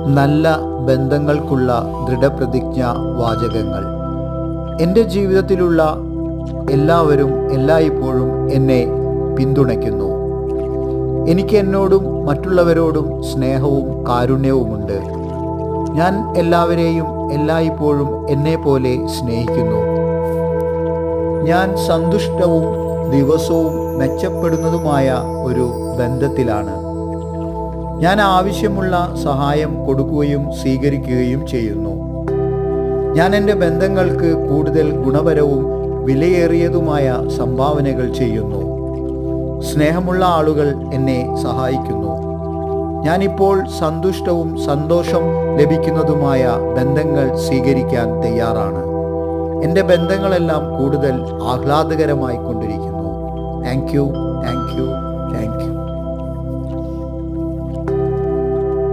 നല്ല ബന്ധങ്ങൾക്കുള്ള ദൃഢപ്രതിജ്ഞ വാചകങ്ങൾ. എൻ്റെ ജീവിതത്തിലുള്ള എല്ലാവരും എല്ലായ്പ്പോഴും എന്നെ പിന്തുണയ്ക്കുന്നു. എനിക്ക് എന്നോടും മറ്റുള്ളവരോടും സ്നേഹവും കാരുണ്യവുമുണ്ട്. ഞാൻ എല്ലാവരെയും എല്ലായ്പ്പോഴും എന്നെപ്പോലെ സ്നേഹിക്കുന്നു. ഞാൻ സന്തുഷ്ടവും ദിവസവും മെച്ചപ്പെടുന്നതുമായ ഒരു ബന്ധത്തിലാണ്. ഞാൻ ആവശ്യമുള്ള സഹായം കൊടുക്കുകയും സ്വീകരിക്കുകയും ചെയ്യുന്നു. ഞാൻ എൻ്റെ ബന്ധങ്ങൾക്ക് കൂടുതൽ ഗുണപരവും വിലയേറിയതുമായ സംഭാവനകൾ ചെയ്യുന്നു. സ്നേഹമുള്ള ആളുകൾ എന്നെ സഹായിക്കുന്നു. ഞാനിപ്പോൾ സന്തുഷ്ടവും സന്തോഷം ലഭിക്കുന്നതുമായ ബന്ധങ്ങൾ സ്വീകരിക്കാൻ തയ്യാറാണ്. എൻ്റെ ബന്ധങ്ങളെല്ലാം കൂടുതൽ ആഹ്ലാദകരമായി കൊണ്ടിരിക്കുന്നു. Thank you.